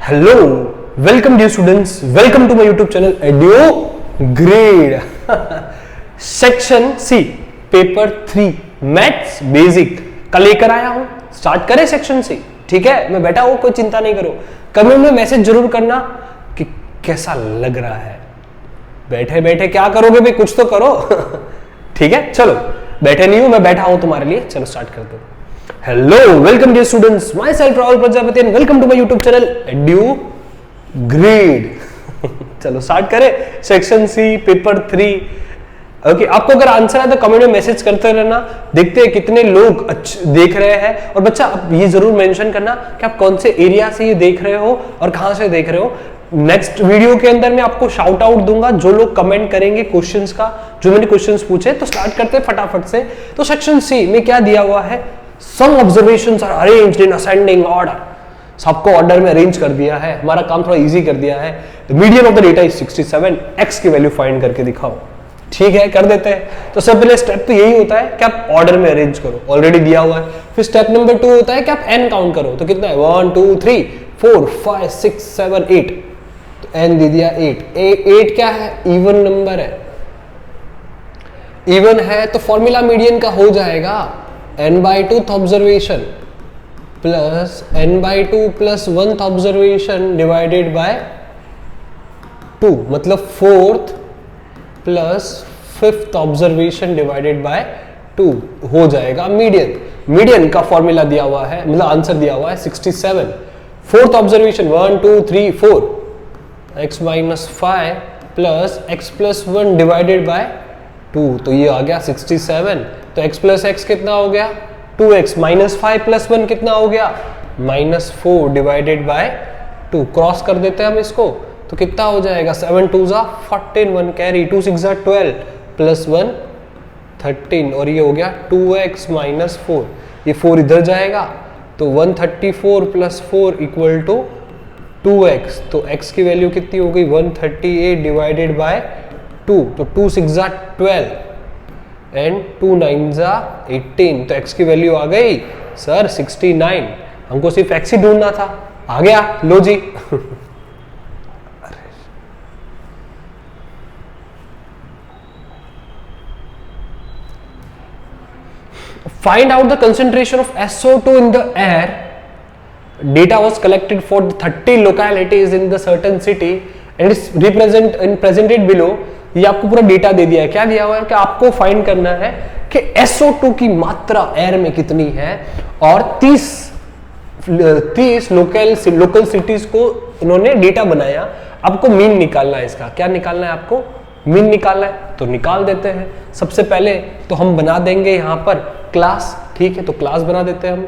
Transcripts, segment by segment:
Hello, welcome dear students, welcome to my YouTube channel Edyo Grade. Section C paper 3 maths basic कल लेकर आया हूं। Start करें section सी। ठीक है, मैं बैठा हूं, कोई चिंता नहीं करो। कमेंट में मैसेज जरूर करना कि कैसा लग रहा है। बैठे बैठे क्या करोगे भाई, कुछ तो करो। ठीक है, चलो बैठे नहीं हूं, मैं बैठा हूं तुम्हारे लिए। चलो स्टार्ट करते हैं। Hello, welcome dear students, myself Rahul Prajapati and welcome to my YouTube channel Edu Grade. चलो स्टार्ट करें सेक्शन सी पेपर 3। ओके, आपको अगर आंसर है तो कमेंट में मैसेज करते रहना। देखते हैं कितने लोग देख रहे हैं। और बच्चा आप ये जरूर मेंशन करना कि आप कौन से एरिया से ये देख रहे हो और कहां से देख रहे हो। नेक्स्ट वीडियो के अंदर मैं आपको शाउट आउट दूंगा जो लोग कमेंट करेंगे क्वेश्चंस का, जो मैंने क्वेश्चंस पूछे। तो स्टार्ट करते हैं फटाफट से। तो सेक्शन सी में क्या दिया हुआ है? Some observations are arranged in ascending order. सबको ऑर्डर में अरेंज कर दिया है। हमारा काम थोड़ा इजी कर दिया है। The median of the data is 67. X की वैल्यू फाइंड करके दिखाओ। ठीक है, कर देते हैं। तो सबसे पहले स्टेप तो यही होता है कि आप ऑर्डर में अरेंज करो, ऑलरेडी दिया हुआ है। फिर स्टेप नंबर 2 होता है कि आप n काउंट करो। तो कितना है? 1 2 3 4 5 6 7 8। तो n दे दिया 8। 8 क्या है? इवन नंबर है। इवन है तो फॉर्मूला मीडियन का हो जाएगा n/2th observation plus n/2 plus 1th observation divided by 2, मतलब 4th plus 5th observation divided by 2 हो जाएगा मीडियन। मीडियन का फॉर्मूला दिया हुआ है, मतलब आंसर दिया हुआ है 67। 4th observation 1 2 3 4 x - 5 plus x + 1 divided by 2, तो ये आ गया 67। तो x + x कितना हो गया? 2x - 5 + 1 कितना हो गया? -4 डिवाइडेड बाय 2। क्रॉस कर देते हैं हम इसको, तो कितना हो जाएगा? 7 2 = 14, 1 कैरी, 2 6 = 12 प्लस 1 13, और ये हो गया 2x - 4। ये 4 इधर जाएगा तो 134 + 4 = 2x। तो x की वैल्यू कितनी हो गई? 138 डिवाइडेड बाय 2। तो 2 6 = 12 एंड 2 9 = 18। तो x की वैल्यू आ गई सर 69। हमको सिर्फ x ही ढूंढना था, आ गया। लो जी। Find out the concentration of SO2 in the air. Data was collected for 30 localities in the certain city and is presented below. ये आपको पूरा डेटा दे दिया है। क्या दिया हुआ है कि आपको फाइंड करना है कि SO2 की मात्रा एयर में कितनी है, और 30 लोकल सिटीज को इन्होंने डेटा बनाया। आपको मीन निकालना है इसका। क्या निकालना है आपको? मीन निकालना है। तो निकाल देते हैं। सबसे पहले तो हम बना देंगे यहाँ पर क्लास। ठीक है, तो क्लास बना देते हैं हम।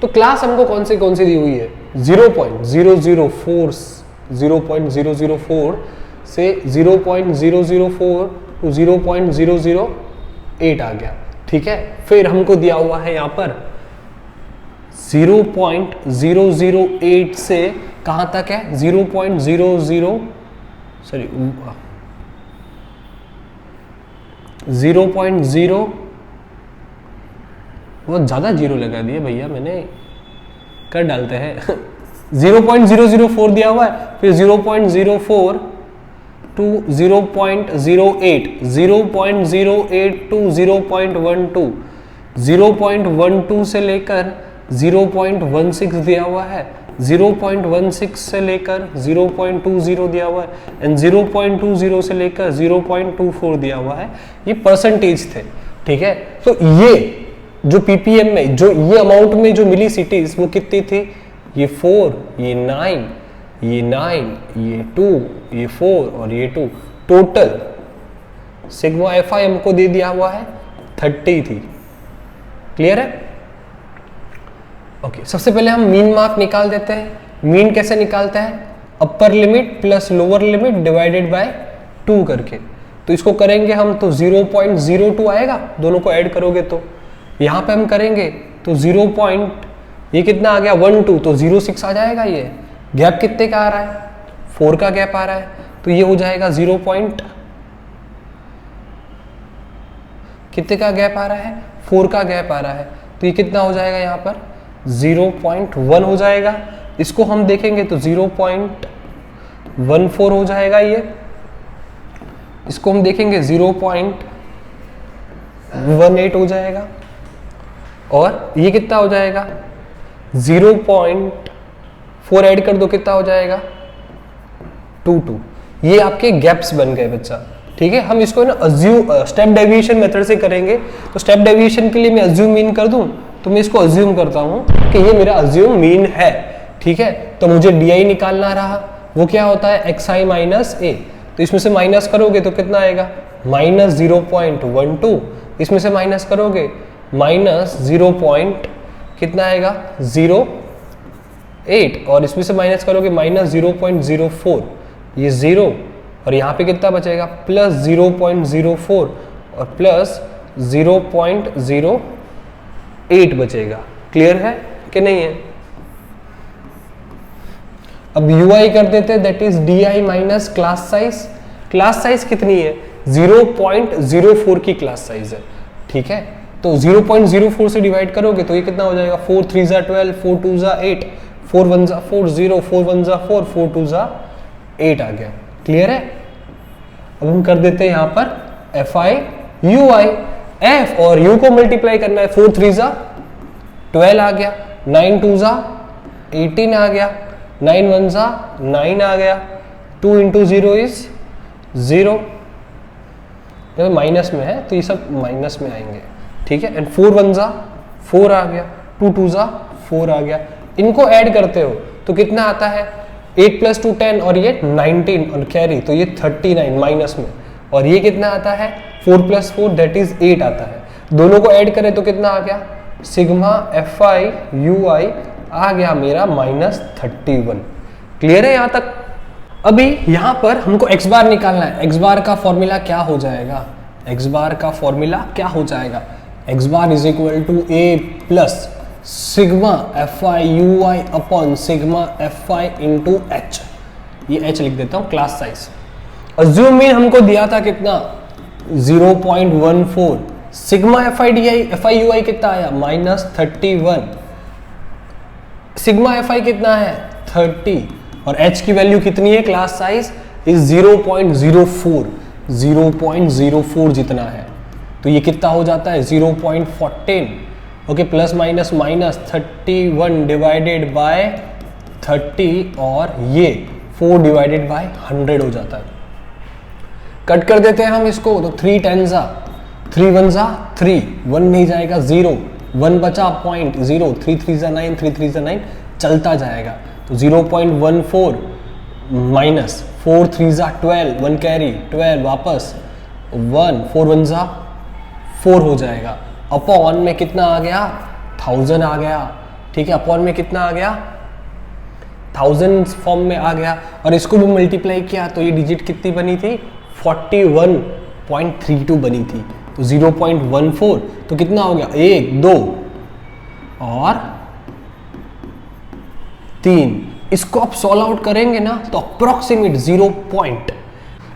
तो क्लास हमको कौन सी दी हुई है? 0.004 से 0.004 to 0.008 आ गया। ठीक है, फिर हमको दिया हुआ है यहाँ पर 0.008 से कहां तक है? 0.00 बहुत ज्यादा जीरो लगा दिए भैया, मैंने कर डालते हैं। 0.004 दिया हुआ है, फिर 0.04 to 0.08, 0.08 to 0.12, 0.12 से लेकर 0.16 दिया हुआ है, 0.16 से लेकर 0.20 दिया हुआ है, एंड 0.20 से लेकर 0.24 दिया हुआ है। ये परसेंटेज थे। ठीक है, तो ये जो पीपीएम में जो ये अमाउंट में जो मिली सिटीज वो कितनी थी? ये 4, ये 9, ये 9, ये 2, ये 4 और ये 2। टोटल सिग्मा FI हमको दे दिया हुआ है 30 थी। क्लियर है? ओके, सबसे पहले हम मीन मार्क निकाल देते हैं। मीन कैसे निकालते हैं? Upper limit plus lower limit divided by 2 करके। तो इसको करेंगे हम तो 0.02 आएगा, दोनों को ऐड करोगे तो। यहाँ पे हम करेंगे तो ये कितना आ गया? 1 2, तो 0.6 आ जाएगा। ये गैप कितने का आ रहा है? 4 का गैप आ रहा है, तो ये हो जाएगा 0. कितने का गैप आ रहा है? 4 का गैप आ रहा है। तो ये कितना हो जाएगा यहाँ पर? 0.1 हो जाएगा। इसको हम देखेंगे तो 0.14 हो जाएगा ये। इसको हम देखेंगे 0.18 हो जाएगा। और ये कितना हो जाएगा 0.4 ऐड कर दो, कितना हो जाएगा 22। ये आपके गैप्स बन गए बच्चा। ठीक है, हम इसको ना अज्यूम स्टेप डेविएशन मेथड से करेंगे। तो स्टेप डेविएशन के लिए मैं अज्यूम मीन कर दूं, तो मैं इसको अज्यूम करता हूं कि ये मेरा अज्यूम मीन है। ठीक है, तो मुझे डी निकालना रहा, वो क्या होता है xi माइनस ए। तो इसमें से माइनस करोगे तो कितना आएगा -0.12। इसमें से माइनस करोगे -0. कितना आएगा 0.8 और इसमें से माइनस करोगे -0.04, ये 0 और यहाँ पे कितना बचेगा +0.04 और +0.08 बचेगा। क्लियर है कि नहीं है? अब ui कर देते हैं, that is di minus class size. Class size कितनी है 0.04 की क्लास साइज है। ठीक है, तो 0.04 से डिवाइड करोगे तो ये कितना हो जाएगा 4 3 12, 4 2 8, 4 1 4 0, 4 1 4, 4 2 8 आ गया। क्लियर है? अब हम कर देते हैं यहाँ पर fi ui, f और u को मल्टीप्लाई करना है। 4 3 12 आ गया, 9 2 18 आ गया, 9 1 9 आ गया, 2 इंटू 0 इज 0। माइनस में है तो ये सब माइनस में आएंगे। ठीक है, एंड 4 1 4 आ गया, 2 2 4 आ गया। इनको ऐड करते हो तो कितना आता है 8 + 2 10 और ये 19 और कैरी, तो ये 39 माइनस में। और ये कितना आता है 4 + 4 दैट इज 8 आता है। दोनों को ऐड करें तो कितना आ गया सिग्मा fi ui आ गया मेरा -31। क्लियर है यहाँ तक? अभी यहाँ पर हमको x बार निकालना है। x बार का फॉर्मूला क्या हो जाएगा? x बार का फॉर्मूला क्या हो जाएगा? x bar is equal to a plus sigma fi ui upon sigma fi into h। ये h लिख देता हूँ क्लास साइज। अज्यूम मीन हमको दिया था कितना 0.14। सिग्मा fi ui कितना आया -31। सिग्मा fi कितना है 30 और h की वैल्यू कितनी है क्लास साइज इज 0.04 जितना है। तो ये कितना हो जाता है 0.14। Okay, plus minus minus 31 divided by 30 और ये 4 डिवाइडेड बाय 100 हो जाता है। कट कर देते हैं हम इसको, तो 3 10 3 1 3, 1 नहीं जाएगा 0, 1 बचा 0.0, 3 3 9, 3 3 9 चलता जाएगा। तो 0.14 माइनस 4 3 12, 1 कैरी 12 वापस 1, 4 1 4 हो जाएगा। अपॉन में कितना आ गया 1000 आ गया। ठीक है, अपॉन में कितना आ गया 1000 फॉर्म में आ गया। और इसको भी मल्टीप्लाई किया तो ये डिजिट कितनी बनी थी 41.32 बनी थी। तो 0.14 तो कितना हो गया 1 2 और 3। इसको आप सॉल्व आउट करेंगे ना तो अप्रोक्सीमेट 0.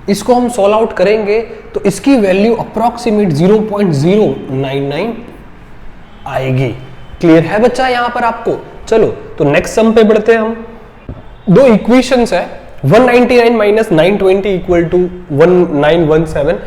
इसको हम सॉल्व आउट करेंगे तो इसकी वैल्यू अप्रोक्सीमेट 0.099 आएगी। क्लियर है बच्चा यहाँ पर आपको? चलो तो नेक्स्ट सम पे बढ़ते हैं हम। दो इक्वेशंस है 199 माइनस 920 इक्वल टू 1917।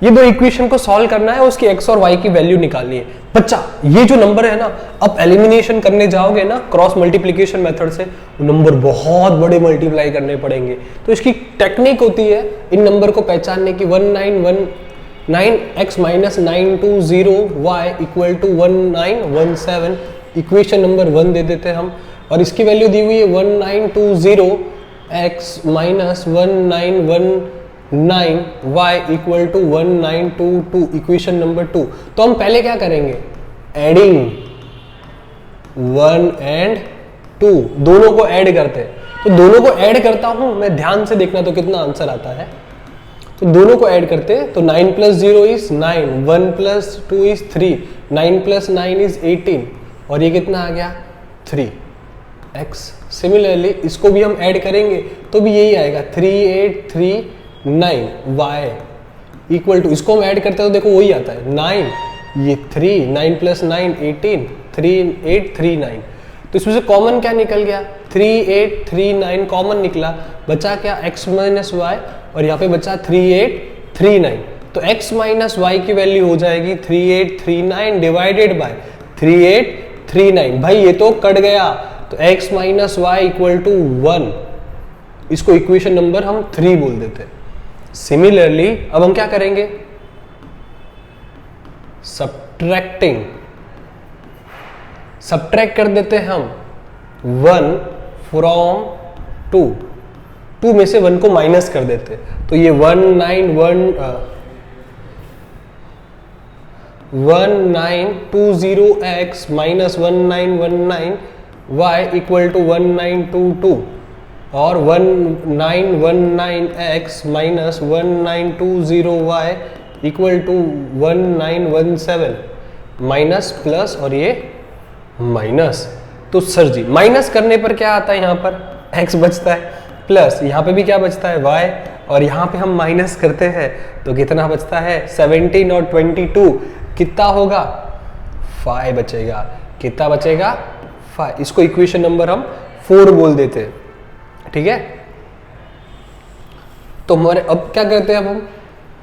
ये दो इक्वेशन को सॉल्व करना है, उसकी x और y की वैल्यू निकालनी है। बच्चा ये जो नंबर है ना, अब एलिमिनेशन करने जाओगे ना क्रॉस मल्टीप्लिकेशन मेथड से, नंबर बहुत बड़े मल्टीप्लाई करने पड़ेंगे। तो इसकी टेक्निक होती है इन नंबर को पहचानने की। 1919x minus 920y equal to 1917 equation number 1 दे देते हैं हम। और इसकी वैल्यू दी हुई है 1920x minus 1919y equal to 1922 equation number 2। तो हम पहले क्या करेंगे एडिंग 1 एंड 2, दोनों को ऐड करते हैं। तो दोनों को ऐड करता हूं मैं, ध्यान से देखना तो कितना आंसर आता है। तो दोनों को ऐड करते हैं तो 9 + 0 इज 9, 1 + 2 इज 3, 9 + 9 इज 18 और ये कितना आ गया 3x। सिमिलरली इसको भी हम ऐड करेंगे तो भी यही आएगा 3839y इक्वल टू, इसको हम ऐड करते हैं तो देखो वही आता है 9, ये 3, 9 + 9 18, 3839। तो इसमें से कॉमन क्या निकल गया, 3 8 3 9 कॉमन निकला, बचा क्या x माइनस वाई, और यहाँ पे बचा 3 8 3 9। तो x माइनस वाई की वैल्यू हो जाएगी 3 8 3 9 डिवाइडेड बाय 3 8 3 9। भाई ये तो कट गया, तो x minus y equal to 1, इसको इक्वेशन नंबर हम 3 बोल देते हैं। सिमिलरली अब हम क्या करेंगे, सब्ट्रैक्ट कर देते हैं हम 1 फ्रॉम 2, 2 में से 1 को माइनस कर देते हैं, तो ये 1920x minus 1919y equal to 1922, और 1919x minus 1920y equal to 1917, minus plus और ये माइनस। तो सर जी माइनस करने पर क्या आता है, यहाँ पर x बचता है, प्लस यहाँ पे भी क्या बचता है y, और यहाँ पे हम माइनस करते हैं तो कितना बचता है 17 और 22 कितना होगा 5 बचेगा, कितना बचेगा 5। इसको इक्वेशन नंबर हम 4 बोल देते हैं, ठीक है। तो हमारे अब क्या करते हैं, अब हम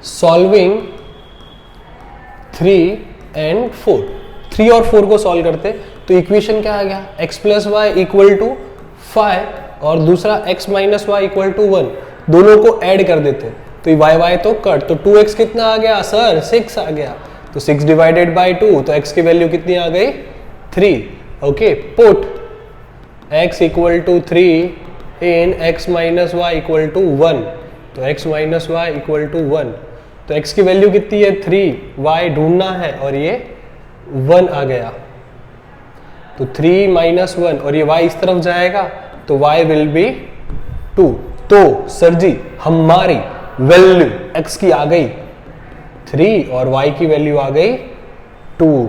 सॉल्विंग 3 and 4, 3 और 4 को सॉल्व करते, तो इक्वेशन क्या आ गया, x plus y equal to 5 और दूसरा x minus y equal to 1, दोनों को ऐड कर देते, तो y y तो कट, तो 2x कितना आ गया सर 6 आ गया, तो 6 डिवाइडेड बाय 2, तो x की वैल्यू कितनी आ गई 3। Okay, put x equal to 3 in x minus y equal to 1, तो x minus y equal to 1, तो x की वैल्यू कितनी है 3, y ढूंढना है और ये 1 आ गया, तो 3 माइनस 1 और ये y इस तरफ जाएगा तो y विल बी 2। तो सर जी हमारी वैल्यू x की आ गई 3 और y की वैल्यू आ गई 2।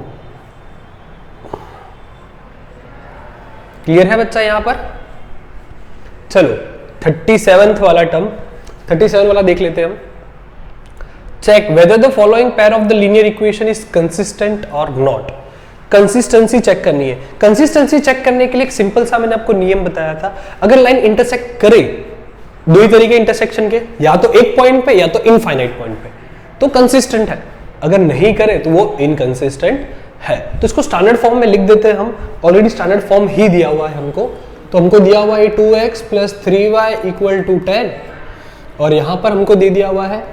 क्लियर है बच्चा यहां पर। चलो 37th वाला टर्म, 37 वाला देख लेते हैं हम। Check whether the following pair of the linear equation is consistent और नॉट। कंसिस्टेंसी चेक करनी है। कंसिस्टेंसी चेक करने के लिए एक सिंपल सा मैंने आपको नियम बताया था, अगर लाइन इंटरसेक्ट करे, दो ही तरीके इंटरसेक्शन के, या तो एक पॉइंट पे या तो इनफाइनाइट पॉइंट पे, तो कंसिस्टेंट है, अगर नहीं करे तो वो इनकंसिस्टेंट है। तो इसको स्टैंडर्ड फॉर्म में लिख देते हैं हम, ऑलरेडी स्टैंडर्ड फॉर्म ही दिया हुआ है हमको, तो हमको दिया हुआ है 2x plus 3y equal to 10, और यहां पर हमको दे दिया हुआ है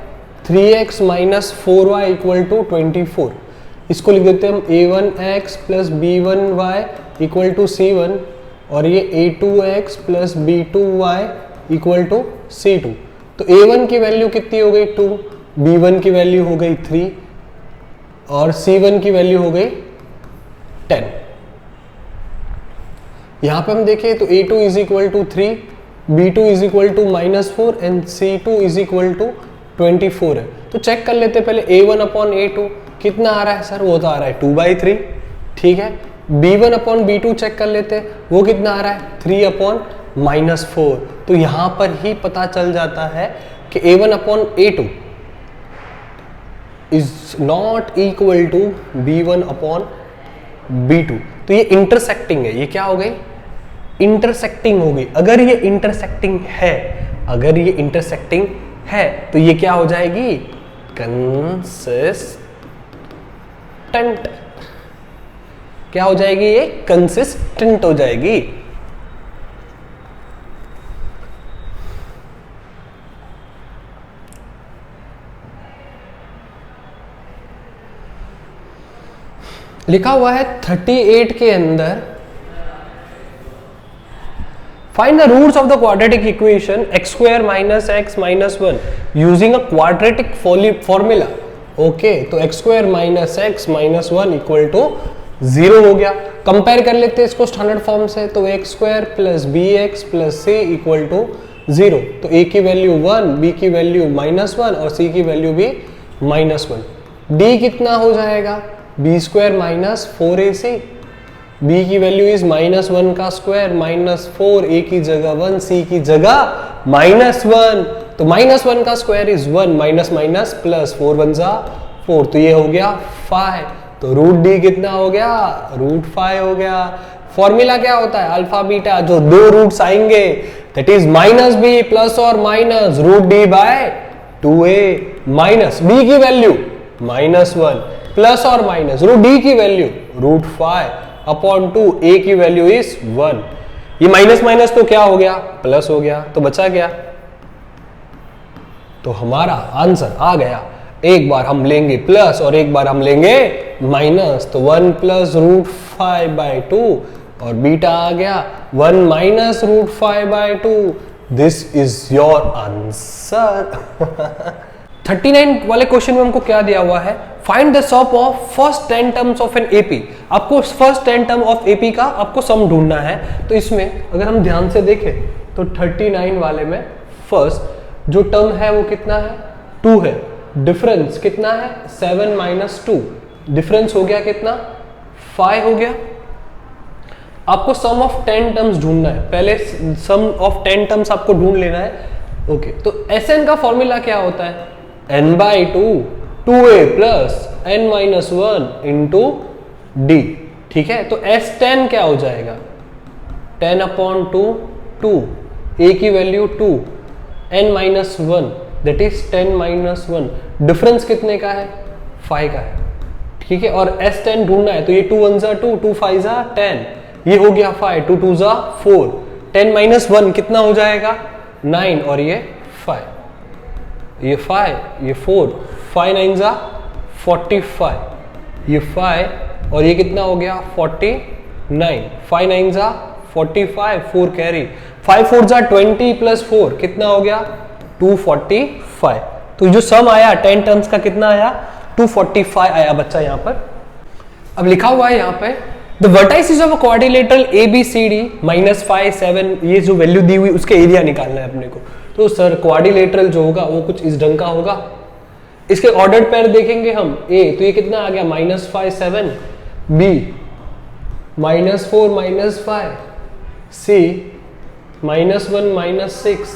3x minus 4y equal to 24। इसको लिख देते हैं हम a1x plus b1y equal to c1, और ये a2x plus b2y equal to c2। तो a1 की वैल्यू कितनी हो गई 2, b1 की वैल्यू हो गई 3 और c1 की वैल्यू हो गई 10। यहां पे हम देखें तो a2 is equal to 3, b2 is equal to -4 and c2 is equal to 24 है। तो चेक कर लेते पहले a1 अपॉन a2 कितना आ रहा है सर, वो तो आ रहा है 2/3, ठीक है। b1 अपॉन b2 चेक कर लेते हैं, वो कितना आ रहा है 3 अपॉन -4। तो यहां पर ही पता चल जाता है कि a1 upon a2 is not equal to b1 upon b2। तो ये इंटरसेक्टिंग है, ये क्या हो गई इंटरसेक्टिंग हो गई। अगर ये इंटरसेक्टिंग है, अगर ये इंटरसेक्टिंग है तो ये क्या हो जाएगी कंसिस्टेंट। क्या हो जाएगी ये कंसिस्टेंट हो जाएगी। लिखा हुआ है 38 के अंदर find the roots of the quadratic equation x square minus x minus 1 using a quadratic formula. Okay, तो x square minus x minus 1 equal to 0 हो गया। कंपेयर कर लेते हैं इसको स्टैंडर्ड फॉर्म से, तो x square plus bx plus c equal to 0। तो a की वैल्यू 1, b की वैल्यू -1 और c की वैल्यू भी -1। d कितना हो जाएगा b square minus 4ac, b की वैल्यू इज -1 का स्क्वायर -4, a की जगह 1, c की जगह -1, तो -1 का square is 1, minus minus plus 4 1 जा 4, तो ये हो गया 5। तो रूट d कितना हो गया √5 हो गया। फॉर्मूला क्या होता है अल्फा बीटा, जो दो रूट्स आएंगे that is minus B plus और minus root D by 2a, minus B की वैल्यू -1 प्लस और माइनस रूट डी की वैल्यू √5/2, a की वैल्यू इज 1। ये माइनस माइनस तो क्या हो गया, प्लस हो गया, तो बचा क्या, तो हमारा आंसर आ गया। एक बार हम लेंगे प्लस और एक बार हम लेंगे माइनस, तो 1 + √5/2 और बीटा आ गया 1 - √5/2। This is your answer. 39 वाले क्वेश्चन में हमको क्या दिया हुआ है, find the sum of first 10 terms of an AP. आपको फर्स्ट 10 टर्म ऑफ एपी का आपको सम ढूंढना है। तो इसमें अगर हम ध्यान से देखें तो 39 वाले में फर्स्ट जो टर्म है वो कितना है, 2 है। डिफरेंस कितना है, 7 - 2, डिफरेंस हो गया कितना, 5 हो गया। आपको सम ऑफ 10 टर्म्स ढूंढना है, पहले सम ऑफ 10 टर्म्स आपको ढूंढ लेना है। ओके, तो Sn का फॉर्मूला क्या होता है, n/2 2a + n - 1 × d। ठीक है, तो S10 क्या हो जाएगा, 10/2 2, a की value 2, n - 1 that is 10 - 1, difference कितने का है, 5 का है। ठीक है, और S10 ढूंढना है, तो ये 2 1 2, 2 5 10, ये हो गया 5, 2 2 4, 10 - 1 कितना हो जाएगा, 9, और ये 5, ये 5, ये 4, 5 9 45, ये 5 और ये कितना हो गया 49, 5 9 45, 4 कैरी, 5 4 20 + 4 कितना हो गया 245। तो जो सम आया 10 टर्म्स का कितना आया, 245 आया बच्चा यहाँ पर। अब लिखा हुआ है यहाँ पे the vertices of a quadrilateral ABCD -5 7, ये जो वैल्यू दी हुई उसके एरिया निकालना है अपने को। तो सर क्वाड्रिलेटरल जो होगा वो कुछ इस ढंग का होगा। इसके ऑर्डर्ड पेयर देखेंगे हम, A तो ये कितना आ गया -5 7, B -4 -5, C -1 -6,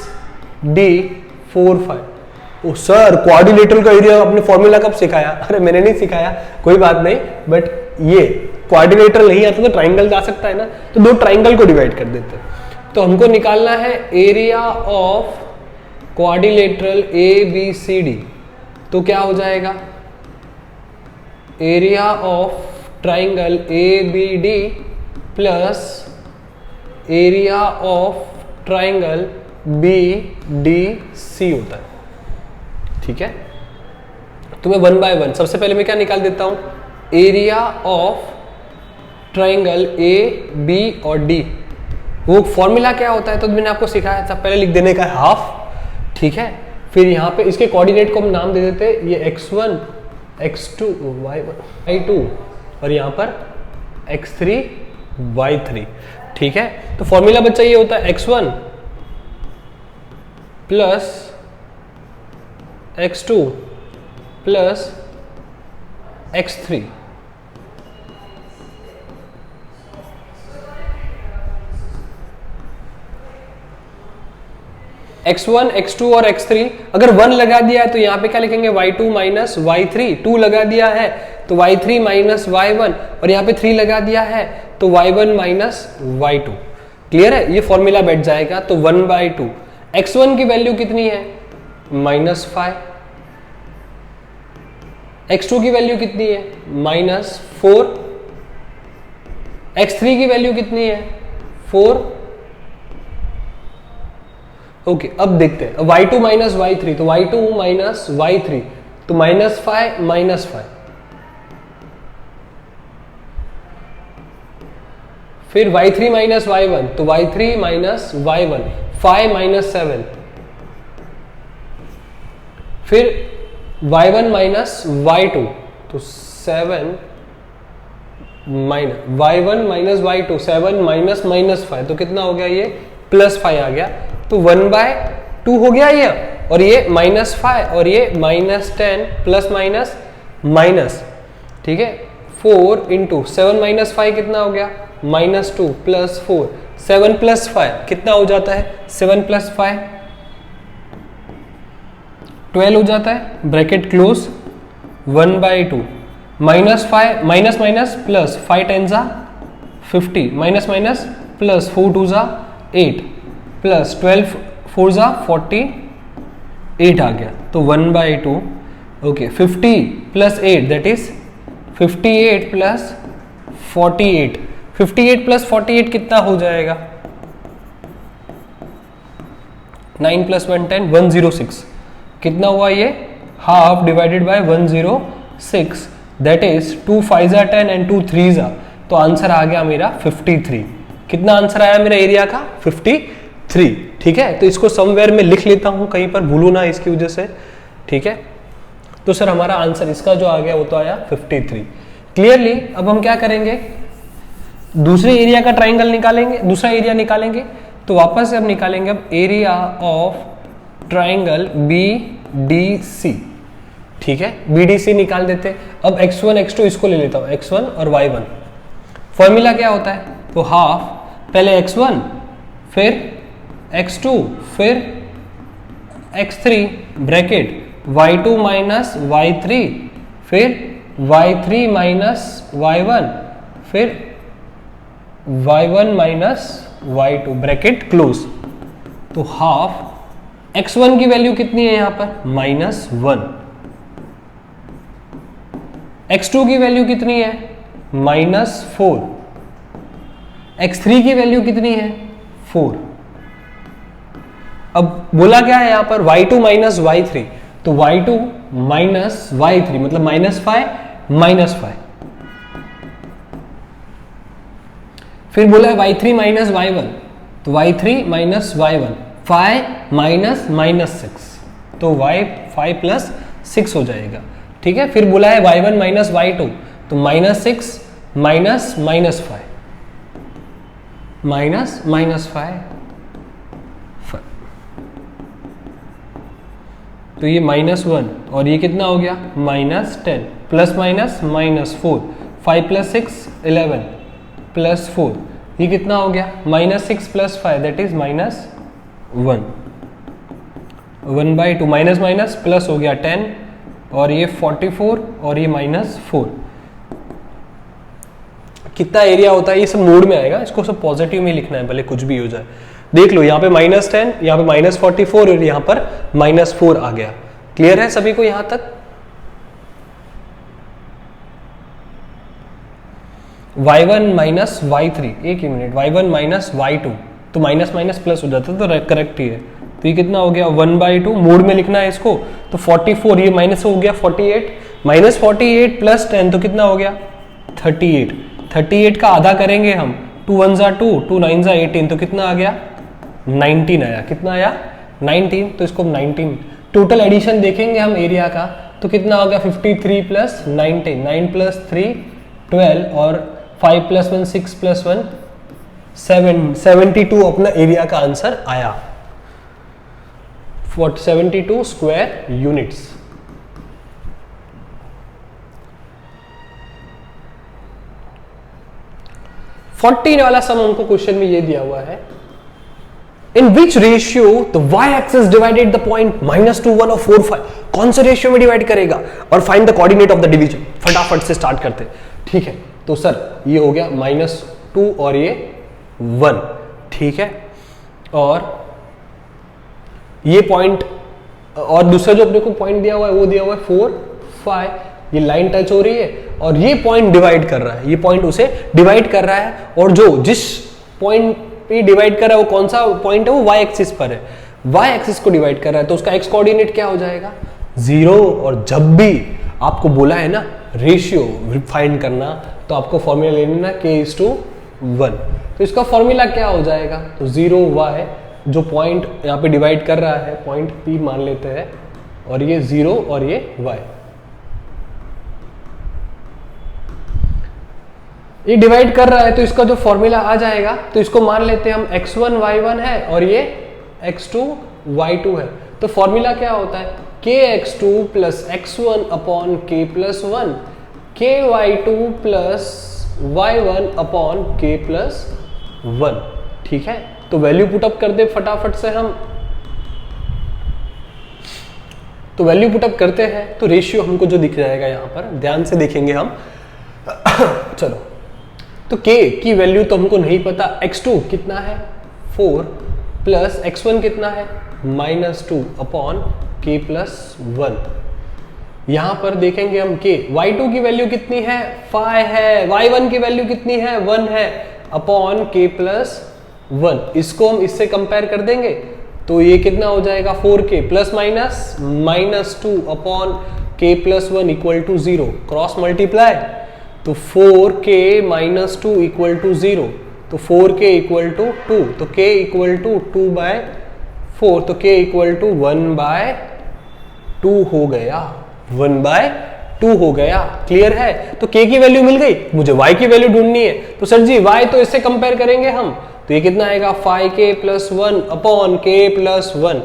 D 4 5। ओ सर क्वाड्रिलेटरल का एरिया आपने फॉर्मूला कब सिखाया, अरे मैंने नहीं सिखाया, कोई बात नहीं, बट ये क्वाड्रिलेटरल नहीं आता तो ट्राइंगल जा सकता है ना, तो दो ट्राइंगल को डिवाइड कर देते हैं। तो हमको निकालना है एरिया ऑफ क्वाड्रिलेटरल ABCD, तो क्या हो जाएगा, area of triangle ABD plus area of triangle BDC होता है। ठीक है, तो मैं 1 बाय 1 सबसे पहले मैं क्या निकाल देता हूं, एरिया ऑफ ट्राइंगल AB और D। वो फॉर्मूला क्या होता है तो मैंने आपको सिखाया था, पहले लिख देने का है हाफ। ठीक है, फिर यहाँ पे इसके कोऑर्डिनेट को हम नाम दे देते हैं, ये x1 x2 y1 y2 और यहाँ पर x3 y3। ठीक है, तो फॉर्मूला बच्चा ये होता है x1 plus x2 plus x3 x1 x2 और x3, अगर 1 लगा दिया है तो यहाँ पे क्या लिखेंगे y2 माइनस y3, 2 लगा दिया है तो y3 माइनस y1 और यहाँ पे 3 लगा दिया है तो y1 माइनस y2। क्लियर है, ये फॉर्मूला बैठ जाएगा। तो 1/2 x1 की वैल्यू कितनी है -5, x2 की वैल्यू कितनी है -4, x3 की वैल्यू कितनी है 4। ओके, अब देखते हैं y2 माइनस y3, तो y2 माइनस y3 तो -5 -5, फिर y3 माइनस y1 तो y3 माइनस y1 5 - 7, फिर y1 माइनस y2 तो 7 minus y1 minus y2 7 minus -5 तो कितना हो गया, ये +5 आ गया। तो 1/2 हो गया ये, और ये -5 और ये -10 प्लस माइनस माइनस। ठीक है, 4 × 7 - 5 कितना हो गया -2 प्लस 4, 7 + 5 कितना हो जाता है 7 + 5 12 हो जाता है, bracket close. 1/2 -5 minus minus plus 5 10 × 50 minus minus plus 4 2 ज़ा 8 प्लस 12 4 ज़ा 48 आ गया, तो 1/2 okay 50 plus 8 that is 58 plus 48, 58 plus 48 कितना हो जाएगा 9 प्लस 1 10 106, कितना हुआ ये half divided by 106 that is 2 5 ज़ा 10 एंड 2 3 ज़ा, तो आंसर आ गया मेरा 53। कितना आंसर आया मेरा एरिया का 53। ठीक है, तो इसको समवेयर में लिख लेता हूं, कहीं पर भूलू ना इसकी वजह से। ठीक है, तो सर हमारा आंसर इसका जो आ गया वो तो आया 53। क्लियरली अब हम क्या करेंगे, दूसरे एरिया का ट्राइंगल निकालेंगे, दूसरा एरिया निकालेंगे। तो वापस से अब निकालेंगे अब एरिया ऑफ ट्राइंगल BDC। ठीक है, BDC निकाल देते। अब x1 x2 इसको ले लेता हूं, x1 और y1। फॉर्मूला क्या होता है, तो हाफ पहले x1 फिर x2 फिर x3 bracket y2 minus y3 फिर y3 माइनस y1 फिर y1 minus y2 bracket close. तो हाफ x1 की वैल्यू कितनी है यहां पर -1, x2 की वैल्यू कितनी है -4, x3 की वैल्यू कितनी है 4। अब बोला क्या है यहां पर y2 माइनस y3, तो y2 माइनस y3 मतलब -5 फिर बोला है y3 माइनस y1, तो y3 माइनस y1 5 माइनस -6, तो y5 प्लस 6 हो जाएगा। ठीक है, फिर बोला है y1 माइनस y2, तो -6 माइनस -5 तो ये -1 और ये कितना हो गया -10 प्लस माइनस -4 5 प्लस 6 11 प्लस 4 ये कितना हो गया -6 plus 5 that is -1 1/2 minus minus plus हो गया 10 और ये 44 और ये -4। कितना एरिया होता है ये सब मोड में आएगा, इसको सब पॉजिटिव में लिखना है भले कुछ भी हो जाए। देख लो यहाँ पे -10, यहाँ पे -44 और यहाँ पर -4 आ गया। क्लियर है सभी को यहाँ तक? y1 माइनस y3 एक ही मिनट, y1 माइनस y2 तो माइनस माइनस प्लस हो जाता है, तो करेक्ट ही है। तो ये कितना हो गया 1/2 मोड में लिखना है इसको, तो 44 ये माइनस हो गया 48 -48 प्लस 10 तो कितना हो गया 38 का आधा करेंगे हम 2 1 ज़ा 2 2 9 ज़ा 18 तो कितना आ गया 19 आया। कितना आया 19, तो इसको 19 टोटल एडिशन देखेंगे हम एरिया का, तो कितना हो गया 53 प्लस 19 9 प्लस 3 12 और 5 प्लस 1 6 प्लस 1 7 72 अपना एरिया का आंसर आया 72 स्क्वायर यूनिट्स। फोर्टीन वाला सम हमको क्वेश्चन में ये दिया हुआ है, in which ratio the Y axis divided the point -2 1 और 4 5, कौन से रेशियो में डिवाइड करेगा और find the coordinate of the division. फटाफट से स्टार्ट करते। ठीक है, तो सर ये हो गया -2 और ये 1। ठीक है, और ये पॉइंट और दूसरा जो अपने को पॉइंट दिया हुआ है वो दिया हुआ है 4 5, ये लाइन टच हो रही है और ये पॉइंट डिवाइड कर रहा है, ये पॉइंट उसे डिवाइड कर रहा है, और जो जिस पॉइंट पे डिवाइड कर रहा है वो कौन सा पॉइंट है, वो वाई एक्सिस पर है, वाई एक्सिस को डिवाइड कर रहा है, तो उसका एक्स कोऑर्डिनेट क्या हो जाएगा 0। और जब भी आपको बोला है ना रेशियो फाइंड करना, तो आपको फॉर्मूला ले लेना k:1, तो इसका फॉर्मूला क्या हो जाएगा, तो 0y जो पॉइंट यहाँ पे डिवाइड कर रहा है पॉइंट P मान लेते हैं, और ये 0 और ये y, ये डिवाइड कर रहा है, तो इसका जो फॉर्मूला आ जाएगा, तो इसको मान लेते हैं हम x1 y1 है और ये x2 y2 है। तो फॉर्मूला क्या होता है kx2 plus x1 upon k plus 1 ky2 plus y1 upon k plus 1। ठीक है, तो वैल्यू पुटअप कर दे फटाफट से हम, तो वैल्यू पुटअप करते हैं, तो रेशियो हमको जो दिख जाएगा यहाँ पर ध्यान से देखेंगे हम चलो, तो k की वैल्यू तो हमको नहीं पता, x2 कितना है 4 प्लस x1 कितना है -2 अपॉन k प्लस 1। यहां पर देखेंगे हम k, y2 की वैल्यू कितनी है 5 है, y1 की वैल्यू कितनी है 1 है अपॉन k प्लस 1। इसको हम इससे कंपेयर कर देंगे तो ये कितना हो जाएगा 4k plus minus -2 upon k plus 1 equal to 0, cross multiply तो 4k माइनस 2 इक्वल टू 0, तो 4k इक्वल टू 2, तो k इक्वल टू 2/4, तो k इक्वल टू 1/2 हो गया, 1/2 हो गया। क्लियर है? तो k की वैल्यू मिल गई, मुझे y की वैल्यू ढूंढनी है, तो सर जी y तो इससे कंपेयर करेंगे हम, तो ये कितना आएगा 5k plus 1 upon k plus 1।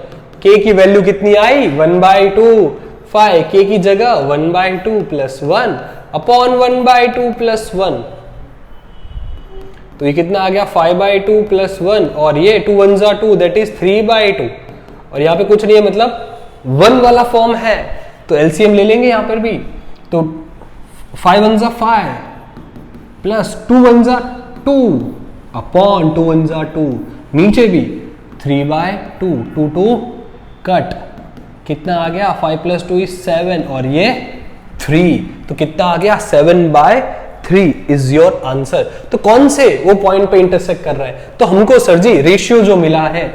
k की वैल्यू कितनी आई 1/2, 5k की जगह 1/2 प्लस 1 अपॉन 1/2 प्लस 1, तो ये कितना आ गया 5/2 प्लस 1 और ये 2 1 जा 2 दैट इज 3/2, और यहाँ पे कुछ नहीं है मतलब 1 वाला फॉर्म है, तो एलसीएम ले लेंगे यहाँ पर भी, तो 5 1 जा 5 प्लस 2 1 जा 2 अपॉन 2 1 जा 2, नीचे भी 3/2, 2 2 कट, कितना आ गया 5 प्लस 2 इज 7 और ये 3, तो कितना आ गया 7/3 इज योर आंसर। तो कौन से वो पॉइंट पे इंटरसेक्ट कर रहा है, तो हमको सर जी रेशियो जो मिला है,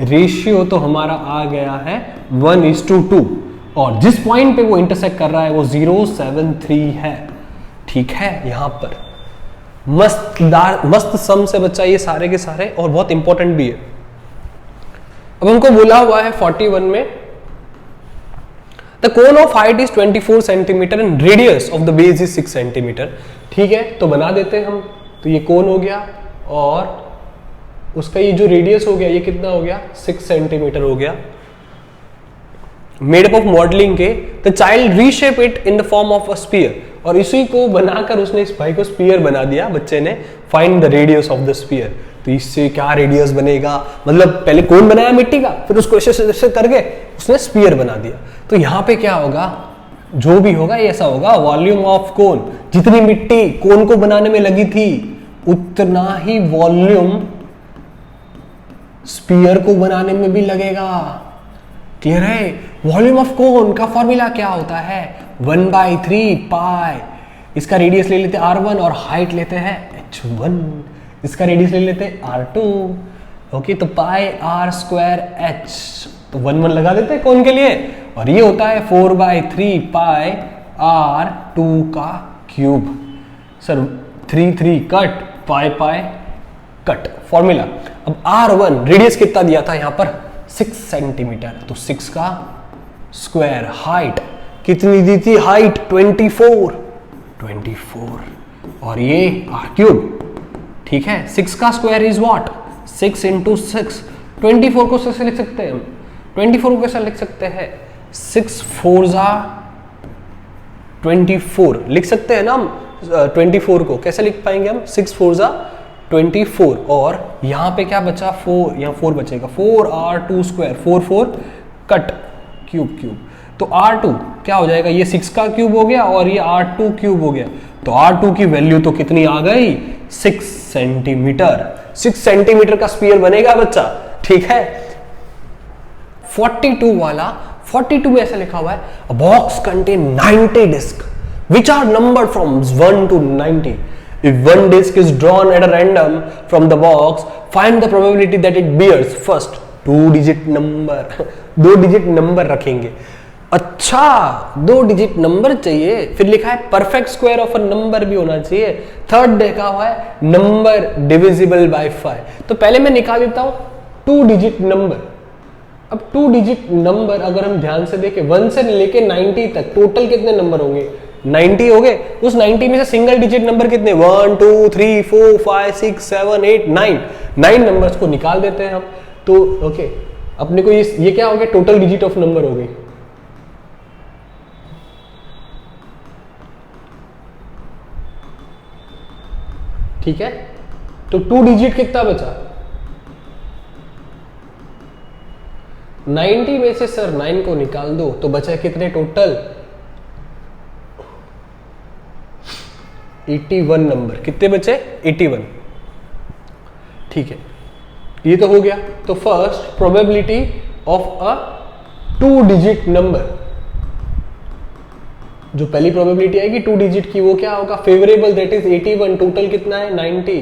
रेशियो तो हमारा आ गया है 1:2 और जिस पॉइंट पे वो इंटरसेक्ट कर रहा है वो 073 है। ठीक है, यहां पर मस्त सम से बच्चा ये सारे के सारे, और बहुत इंपॉर्टेंट भी है। अब हमको बोला हुआ है 41 में the cone of height is 24 centimetre and radius of the base is 6 centimetre. ठीक है, तो बना देते हैं हम, तो ये कोन हो गया और उसका ये जो रेडियस हो गया ये कितना हो गया 6 सेंटीमीटर हो गया। मेड अप ऑफ मॉडलिंग के the child reshape it in the form of a sphere, और इसी को बनाकर उसने इस भाई को स्फीयर बना दिया बच्चे ने। Find the radius of the sphere, तो इससे क्या रेडियस बनेगा, मतलब पहले कोन बनाया मिट्टी का, फिर उसको ऐसे करके उसने स्फीयर बना दिया। तो यहां पे क्या होगा, जो भी होगा ये ऐसा होगा, वॉल्यूम ऑफ कोन, जितनी मिट्टी कोन को बनाने में लगी थी उतना ही वॉल्यूम स्फीयर को बनाने में भी लगेगा। क्लियर है? वॉल्यूम ऑफ कोन का फॉर्मूला क्या होता है 1/3 पाई, इसका रेडियस ले लेते r1 और हाइट लेते हैं h1, इसका रेडियस ले लेते हैं r2, ओके, तो पाई r स्क्वायर h, तो 1 1 लगा देते हैं कोन के लिए, और ये होता है 4/3 पाई r2 का क्यूब। सर 3 3 कट, पाई पाई कट, फॉर्मूला। अब r1 रेडियस कितना दिया था यहां पर 6 सेंटीमीटर, तो 6 का स्क्वायर, हाइट कितनी दी थी, हाइट 24 और ये r क्यूब। ठीक है, 6 का स्क्वायर इज व्हाट 6 × 6, 24 को कैसे लिख सकते हैं हम, 24 को कैसे लिख सकते हैं 6 4 जा 24 लिख सकते हैं ना हम। 24 को कैसे लिख पाएंगे हम, 6 4 जा 24, और यहां पे क्या बचा 4, यहां 4 बचेगा, 4r2 square, 4 4 cut, cube cube, तो r2 क्या हो जाएगा, ये 6 का क्यूब हो गया और ये r2 क्यूब हो गया, तो r2 की वैल्यू तो कितनी आ गई 6 सेंटीमीटर। 6 सेंटीमीटर का स्फीयर बनेगा बच्चा। ठीक है, 42 वाला, 42 में ऐसा लिखा हुआ है a box contain 90 disc which are numbered from 1 to 90. If one disc is drawn at a random from the box, find the probability that it bears first 2-digit number. 2 digit number रखेंगे। अच्छा, 2 digit number चाहिए, फिर लिखा है perfect square of a number भी होना चाहिए। Third देखा हुआ है नंबर डिविजिबल बाय 5। तो पहले मैं निकाल देता हूं 2 डिजिट नंबर। अब 2 डिजिट नंबर अगर हम ध्यान से देखें 1 से लेके 90 तक टोटल कितने नंबर होंगे, 90 हो गए। उस 90 में से सिंगल डिजिट नंबर कितने, 1 2 3 4 5 6 7 8 9 नंबर्स को निकाल देते हैं हम। तो ओके, अपने को ये क्या हो गया, टोटल डिजिट ऑफ नंबर हो गई। ठीक है, तो 2 डिजिट कितना बचा, 90 में से सर 9 को निकाल दो तो बचा कितने टोटल, 81 नंबर, कितने बचे 81। ठीक है, ये तो हो गया। तो first probability of a 2 digit number, जो पहली प्रोबेबिलिटी आएगी 2 डिजिट की वो क्या होगा, फेवरेबल, दैट इज 81। टोटल कितना है 90,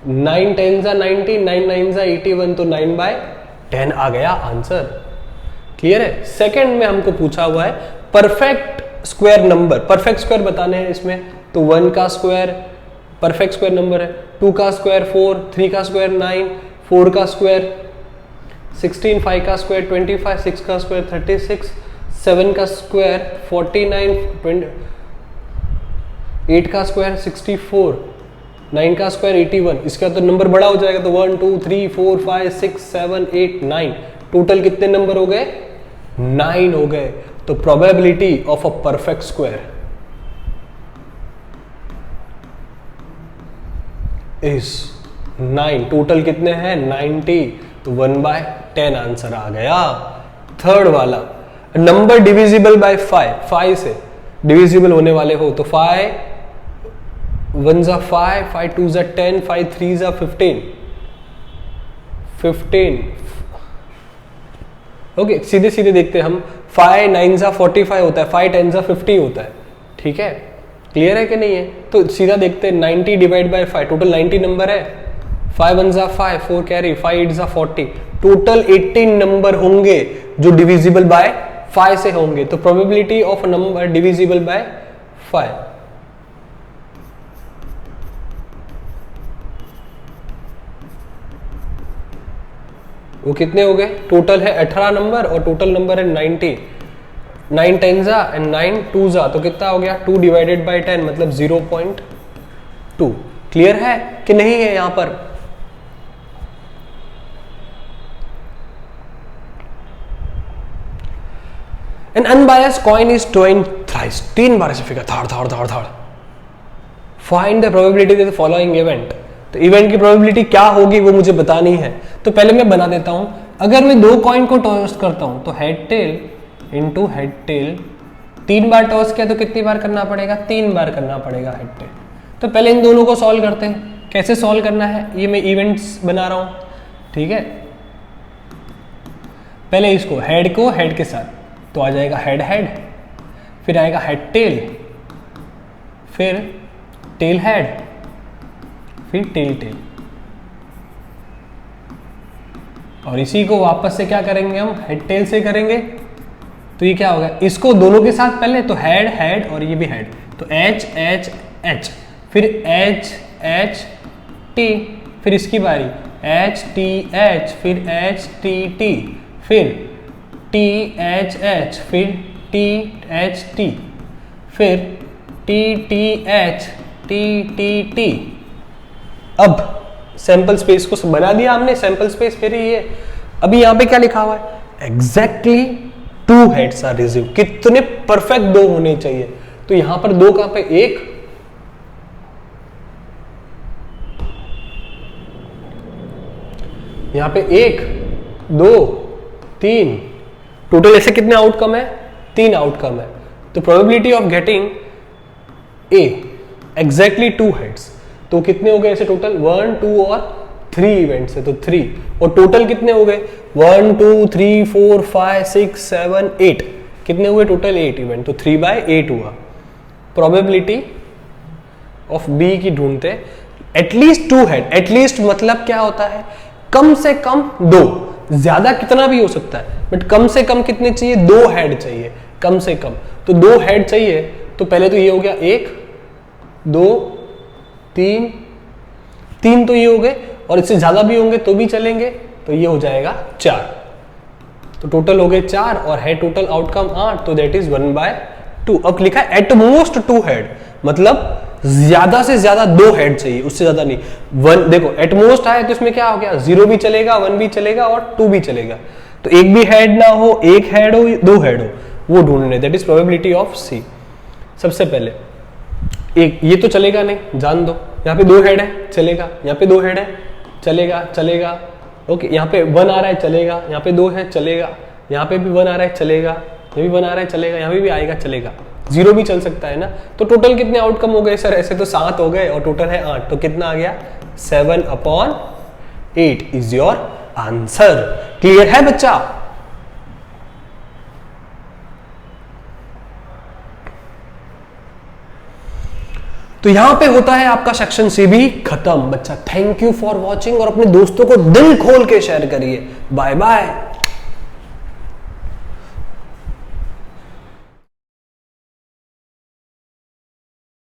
9 10 जा 90, 9 9 जा 81, तो 9/10 आ गया आंसर। क्लियर है। सेकंड में हमको पूछा हुआ है perfect square number, perfect square बताने हैं इसमें, तो 1 का स्क्वायर परफेक्ट स्क्वायर नंबर है, 2 का स्क्वायर 4, 3 का स्क्वायर 9, 4 का स्क्वायर 16, 5 का स्क्वायर 25, 6 का स्क्वायर 36, 7 का स्क्वायर 49, 8 का स्क्वायर 64, 9 का स्क्वायर 81। इसका तो नंबर बड़ा हो जाएगा, तो 1 2 3 4 5 6 7 8 9, टोटल कितने नंबर हो गए 9 हो गए। तो probability of a perfect square is 9, total कितने हैं 90, तो 1/10 आंसर आ गया। थर्ड वाला, नंबर डिविजिबल बाय 5 से डिविजिबल होने वाले हो, तो 5 1 जा 5, 5 2 जा 10, 5 3 जा 15, ओके सीधे सीधे देखते हैं हम। 5 9 जा 45 होता है, 5 10 जा 50 होता है। ठीक है, क्लियर है कि नहीं है। तो सीधा देखते हैं 90 डिवाइड बाय 5, टोटल 90 नंबर है, 5 1 जा 5, 4 कैरी, 5 8 जा 40, टोटल 18 नंबर होंगे जो डिविजिबल बाय 5 से होंगे। तो probability of number divisible by 5 वो कितने हो गए, टोटल है 18 नंबर और टोटल नंबर है 90, 9 10 जा एंड 9 2 जा, तो कितना हो गया 2 डिवाइडेड बाय 10 मतलब 0.2। क्लियर है कि नहीं है यहां पर। An unbiased coin is turned thrice, 3 बार ऐसे फिगर धाड़ धाड़ धाड़ धाड़। Find the probability of the following event, तो इवेंट की प्रोबेबिलिटी क्या होगी वो मुझे बतानी है। तो पहले मैं बना देता हूं, अगर मैं 2 कॉइन को टॉस करता हूं तो head tail into head tail, 3 बार टॉस किया तो कितनी बार करना पड़ेगा, 3 बार करना पड़ेगा हेड टेल। तो पहले इन दोनों को सॉल्व करते हैं। कैसे सॉल्व करना है, ये मैं इवेंट्स बना रहा हूं। ठीक है, पहले इसको हेड को हेड के साथ, तो आ जाएगा हेड हेड, फिर आएगा हेड टेल, फिर टेल हेड, फिर टेल टेल, और इसी को वापस से क्या करेंगे हम, हेड टेल से करेंगे। तो ये क्या होगा, इसको दोनों के साथ पहले तो हेड हेड और ये भी हेड, तो एच एच एच, फिर एच एच टी, फिर इसकी बारी एच टी एच, फिर एच टी टी, फिर टी एच एच, फिर टी एच टी, फिर T T H, T T T. अब सैंपल स्पेस को बना दिया हमने, सैंपल स्पेस फिर ये अभी यहां पे क्या लिखा हुआ है, एग्जैक्टली 2 हेड्स आर रिसीव्ड। कितने परफेक्ट 2 होने चाहिए, तो यहां पर 2 कहां पे, 1 यहां पे 1 2 3, टोटल ऐसे कितने आउटकम है, 3 आउटकम है। तो probability of getting a exactly 2 heads, तो कितने हो गए ऐसे टोटल 1 2 और 3 इवेंट्स है, तो 3, और टोटल कितने हो गए 1 2 3 4 5 6 7 8, कितने हुए टोटल 8 इवेंट, तो 3/8 हुआ। प्रोबेबिलिटी ऑफ बी की ढूंढते, एटलीस्ट 2 हेड, एटलीस्ट मतलब क्या होता है, कम से कम 2, ज्यादा कितना भी हो सकता है, बट कम से कम कितने चाहिए, 2 हेड चाहिए कम से कम। तो 2 हेड चाहिए, तो पहले तो ये हो गया 1 2 3 3, तो ये हो गए, और इससे ज्यादा भी होंगे तो भी चलेंगे, तो ये हो जाएगा 4। तो टोटल हो गए 4 और है टोटल आउटकम 8, तो दैट इज 1/2। अब लिखा है एट मोस्ट 2 हेड, मतलब ज्यादा से ज्यादा 2 हेड चाहिए, उससे ज्यादा नहीं। 1 देखो एट मोस्ट आया तो इसमें क्या हो गया, 0 भी चलेगा, 1 भी चलेगा और 2 भी चलेगा। तो एक भी हेड ना हो, 1 हेड हो, 2 हेड हो, वो ढूंढने, दैट इज प्रोबेबिलिटी ऑफ सी। सबसे पहले एक ये तो चलेगा नहीं, जान दो, यहाँ पे 2 हेड है चलेगा, यहाँ पे 2 हेड है चलेगा चलेगा, ओके यहाँ पे 1 आ रहा है चलेगा, यहाँ पे 2 है चलेगा, यहाँ पे भी 1 आ रहा है चलेगा, ये भी 1 आ रहा है चलेगा, यहाँ पे भी आएगा चलेगा, जीरो भी चल सकता है ना। तो टोटल कितने आउटकम हो गए सर? ऐसे तो 7 हो गए और टोटल है 8, तो कितना आ गया? 7/8 इज योर आंसर। क्लियर है बच्चा? तो यहां पे होता है आपका सेक्शन से भी खत्म बच्चा। थैंक यू फॉर वॉचिंग और अपने दोस्तों को दिल खोल के शेयर करिए। Bye bye.